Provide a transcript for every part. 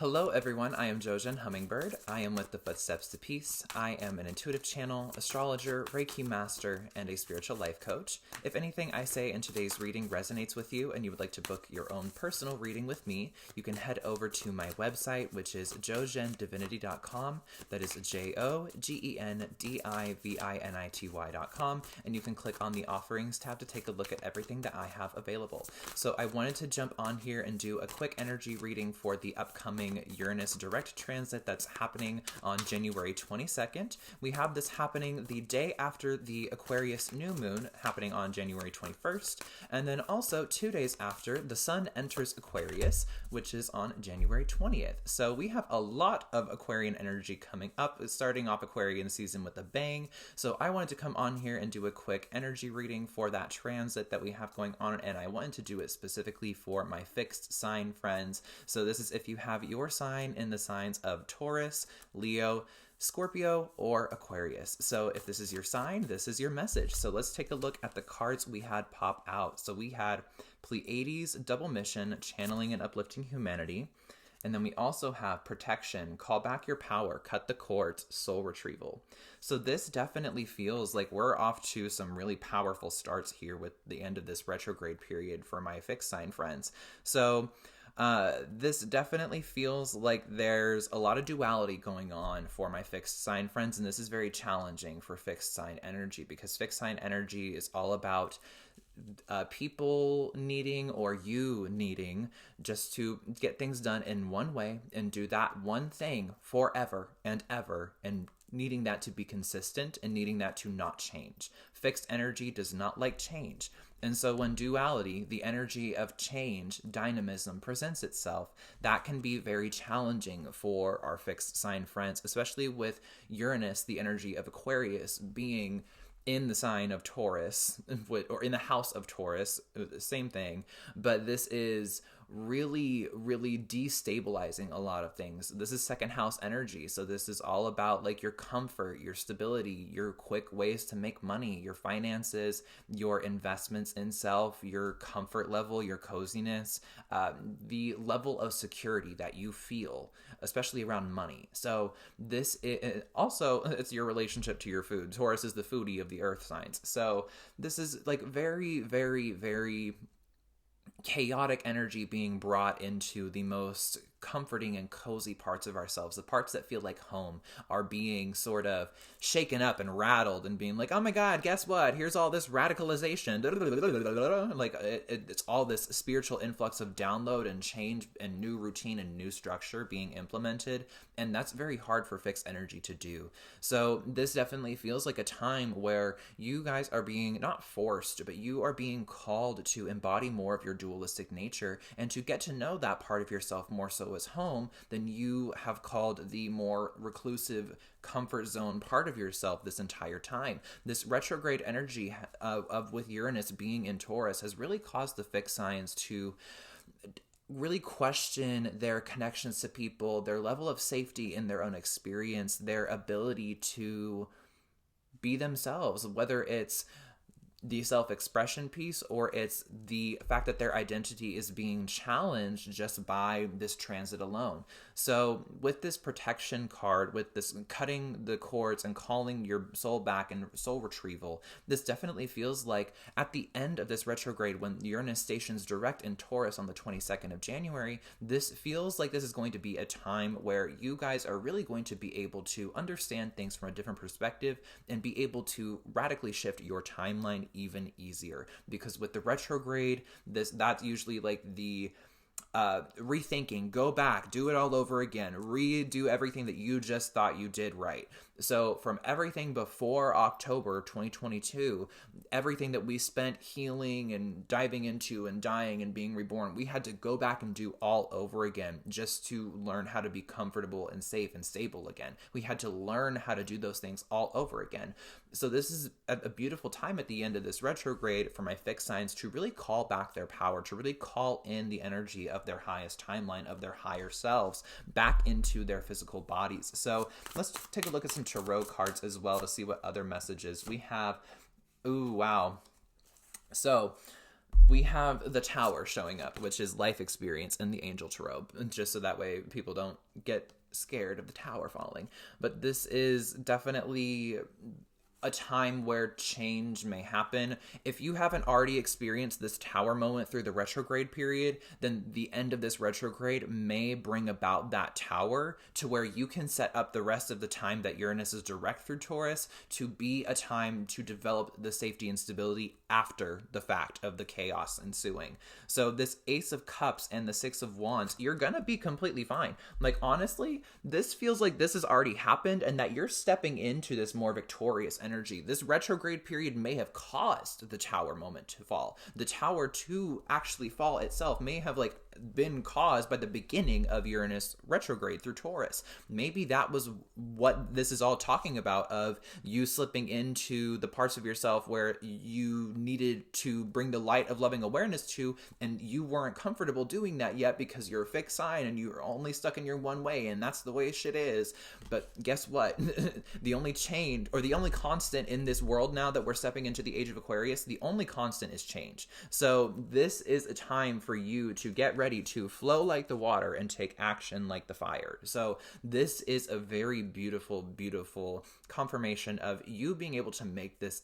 Hello everyone, I am Jogén Hummingbird. I am with the Footsteps to Peace. I am an intuitive channel, astrologer, Reiki master, and a spiritual life coach. If anything I say in today's reading resonates with you and you would like to book your own personal reading with me, you can head over to my website, which is jogendivinity.com. That is jogendivinity.com, and you can click on the offerings tab to take a look at everything that I have available. So I wanted to jump on here and do a quick energy reading for the upcoming Uranus direct transit that's happening on January 22nd. We have this happening the day after the Aquarius new moon happening on January 21st, and then also 2 days after the sun enters Aquarius, which is on January 20th. So we have a lot of Aquarian energy coming up, starting off Aquarian season with a bang. So I wanted to come on here and do a quick energy reading for that transit that we have going on, and I wanted to do it specifically for my fixed sign friends. So this is if you have your sign in the signs of Taurus, Leo, Scorpio, or Aquarius. So if this is your sign, this is your message. So let's take a look at the cards we had pop out. So we had Pleiades, Double Mission, Channeling and Uplifting Humanity. And then we also have Protection, Call Back Your Power, Cut the Cords, Soul Retrieval. So this definitely feels like we're off to some really powerful starts here with the end of this retrograde period for my fixed sign friends. So this definitely feels like there's a lot of duality going on for my fixed sign friends, and this is very challenging for fixed sign energy because fixed sign energy is all about people needing or you needing just to get things done in one way and do that one thing forever and ever, and needing that to be consistent and needing that to not change. Fixed energy does not like change. And so when duality, the energy of change, dynamism presents itself, that can be very challenging for our fixed sign friends, especially with Uranus, the energy of Aquarius, being in the sign of Taurus, or in the house of Taurus, same thing. But this is really, really destabilizing a lot of things. This is second house energy. So this is all about like your comfort, your stability, your quick ways to make money, your finances, your investments in self, your comfort level, your coziness, the level of security that you feel, especially around money. So this is also, it's your relationship to your food. Taurus is the foodie of the earth signs. So this is like very, very, very chaotic energy being brought into the most comforting and cozy parts of ourselves. The parts that feel like home are being sort of shaken up and rattled and being like, oh my God, guess what? Here's all this radicalization. Like it's all this spiritual influx of download and change and new routine and new structure being implemented. And that's very hard for fixed energy to do. So this definitely feels like a time where you guys are being not forced, but you are being called to embody more of your dualistic nature and to get to know that part of yourself more so as home than you have called the more reclusive comfort zone part of yourself this entire time. This retrograde energy of with Uranus being in Taurus has really caused the fixed signs to really question their connections to people, their level of safety in their own experience, their ability to be themselves, whether it's the self-expression piece or it's the fact that their identity is being challenged just by this transit alone. So with this protection card, with this cutting the cords and calling your soul back and soul retrieval, this definitely feels like at the end of this retrograde, when Uranus stations direct in Taurus on the 22nd of January, this feels like this is going to be a time where you guys are really going to be able to understand things from a different perspective and be able to radically shift your timeline even easier. Because with the retrograde, that's usually like the rethinking, go back, do it all over again, redo everything that you just thought you did right. So from everything before October 2022, everything that we spent healing and diving into and dying and being reborn, we had to go back and do all over again just to learn how to be comfortable and safe and stable again. We had to learn how to do those things all over again. So this is a beautiful time at the end of this retrograde for my fixed signs to really call back their power, to really call in the energy of their highest timeline, of their higher selves, back into their physical bodies. So let's take a look at some tarot cards as well to see what other messages we have. Ooh, wow. So we have the Tower showing up, which is life experience in the Angel Tarot, just so that way people don't get scared of the Tower falling. But this is definitely a time where change may happen. If you haven't already experienced this Tower moment through the retrograde period, then the end of this retrograde may bring about that Tower to where you can set up the rest of the time that Uranus is direct through Taurus to be a time to develop the safety and stability after the fact of the chaos ensuing. So this Ace of Cups and the Six of Wands, you're gonna be completely fine. Like, honestly, this feels like this has already happened and that you're stepping into this more victorious energy. This retrograde period may have caused the Tower moment to fall. The Tower to actually fall itself may have been caused by the beginning of Uranus retrograde through Taurus. Maybe that was what this is all talking about, of you slipping into the parts of yourself where you needed to bring the light of loving awareness to, and you weren't comfortable doing that yet because you're a fixed sign and you're only stuck in your one way, and that's the way shit is. But guess what? The only change, or the only constant in this world now that we're stepping into the age of Aquarius, the only constant is change. So this is a time for you to get ready to flow like the water and take action like the fire. So this is a very beautiful, beautiful confirmation of you being able to make this,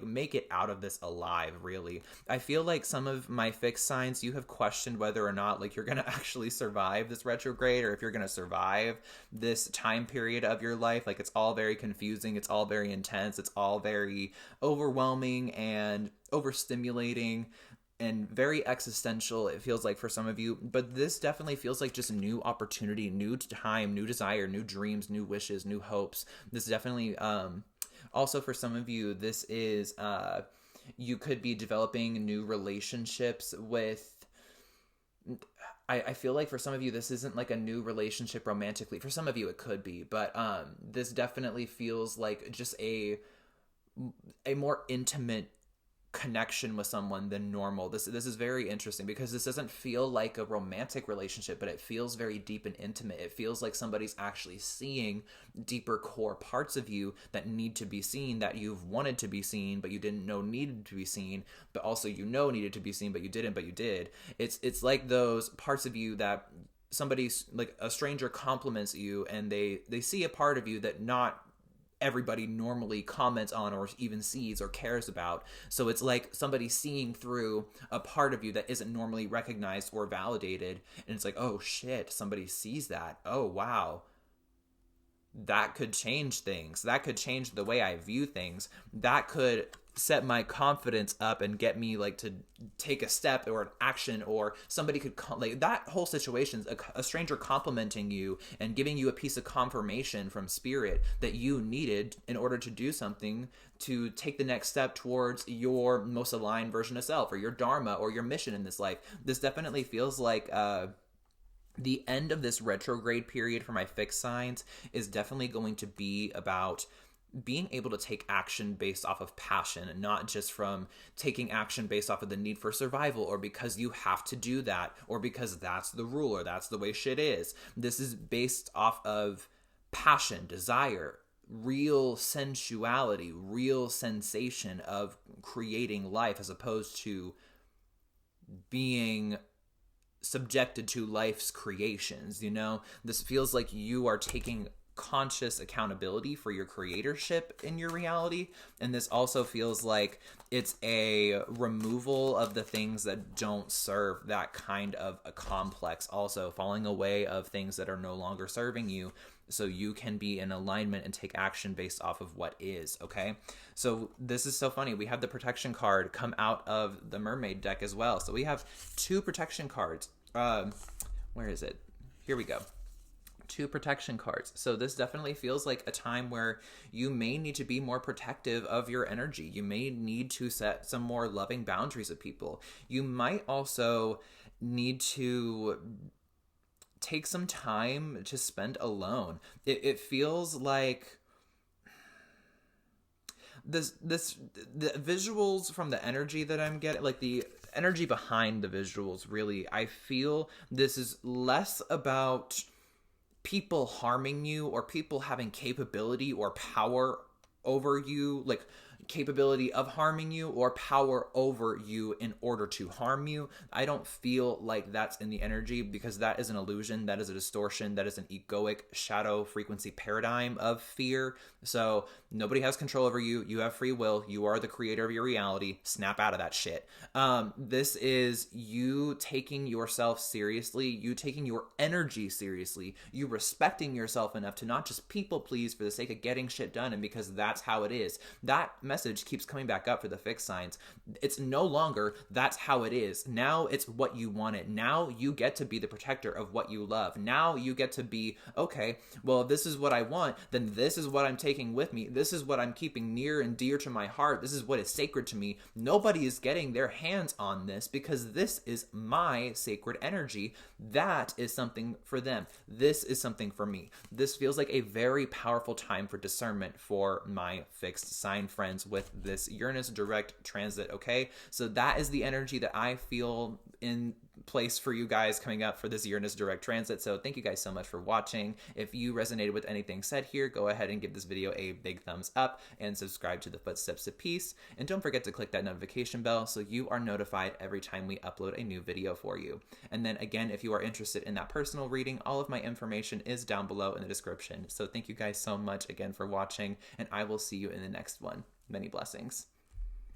make it out of this alive, really. I feel like some of my fixed signs, you have questioned whether or not you're going to actually survive this retrograde, or if you're going to survive this time period of your life. It's all very confusing. It's all very intense. It's all very overwhelming and overstimulating and very existential, it feels like, for some of you. But this definitely feels like just new opportunity, new time, new desire, new dreams, new wishes, new hopes. This definitely, also for some of you, this is, you could be developing new relationships with, I feel like for some of you, this isn't a new relationship romantically. For some of you, it could be, but this definitely feels like just a more intimate connection with someone than normal. This is very interesting because this doesn't feel like a romantic relationship, but it feels very deep and intimate. It feels like somebody's actually seeing deeper core parts of you that need to be seen, that you've wanted to be seen, but you didn't know needed to be seen, but also needed to be seen, but you didn't, but you did. It's like those parts of you that somebody's, a stranger compliments you, and they see a part of you that not everybody normally comments on or even sees or cares about. So it's like somebody seeing through a part of you that isn't normally recognized or validated. And it's like, oh shit, somebody sees that. Oh wow. That could change things. That could change the way I view things. That could set my confidence up and get me to take a step or an action, or somebody could that whole situation, a stranger complimenting you and giving you a piece of confirmation from spirit that you needed in order to do something, to take the next step towards your most aligned version of self, or your dharma, or your mission in this life. This definitely feels like the end of this retrograde period for my fixed signs is definitely going to be about being able to take action based off of passion, and not just from taking action based off of the need for survival, or because you have to do that, or because that's the rule, or that's the way shit is. This is based off of passion, desire, real sensuality, real sensation of creating life, as opposed to being subjected to life's creations. This feels like you are taking conscious accountability for your creatorship in your reality, and this also feels like it's a removal of the things that don't serve that kind of a complex, also falling away of things that are no longer serving you, so you can be in alignment and take action based off of what is. Okay, so this is so funny. We have the protection card come out of the mermaid deck as well. So we have two protection cards. Where is it? Here we go. Two protection cards. So this definitely feels like a time where you may need to be more protective of your energy. You may need to set some more loving boundaries with people. You might also need to take some time to spend alone. It feels like the visuals from the energy that I'm getting, the energy behind the visuals, really, I feel this is less about people harming you or people having capability or power over you, capability of harming you or power over you in order to harm you. I don't feel like that's in the energy, because that is an illusion, that is a distortion, that is an egoic shadow frequency paradigm of fear. So nobody has control over you. You have free will. You are the creator of your reality. Snap out of that shit. This is you taking yourself seriously, you taking your energy seriously, you respecting yourself enough to not just people please for the sake of getting shit done and because that's how it is. That message keeps coming back up for the fixed signs. It's no longer that's how it is. Now it's what you want it. Now you get to be the protector of what you love. Now you get to be, okay, well, if this is what I want, then this is what I'm taking with me. This is what I'm keeping near and dear to my heart. This is what is sacred to me. Nobody is getting their hands on this because this is my sacred energy. That is something for them. This is something for me. This feels like a very powerful time for discernment for my fixed sign friends with this Uranus direct transit, okay? So that is the energy that I feel in place for you guys coming up for this Uranus direct transit. So thank you guys so much for watching. If you resonated with anything said here, go ahead and give this video a big thumbs up and subscribe to the Footsteps of Peace. And don't forget to click that notification bell so you are notified every time we upload a new video for you. And then again, if you are interested in that personal reading, all of my information is down below in the description. So thank you guys so much again for watching, and I will see you in the next one. Many blessings.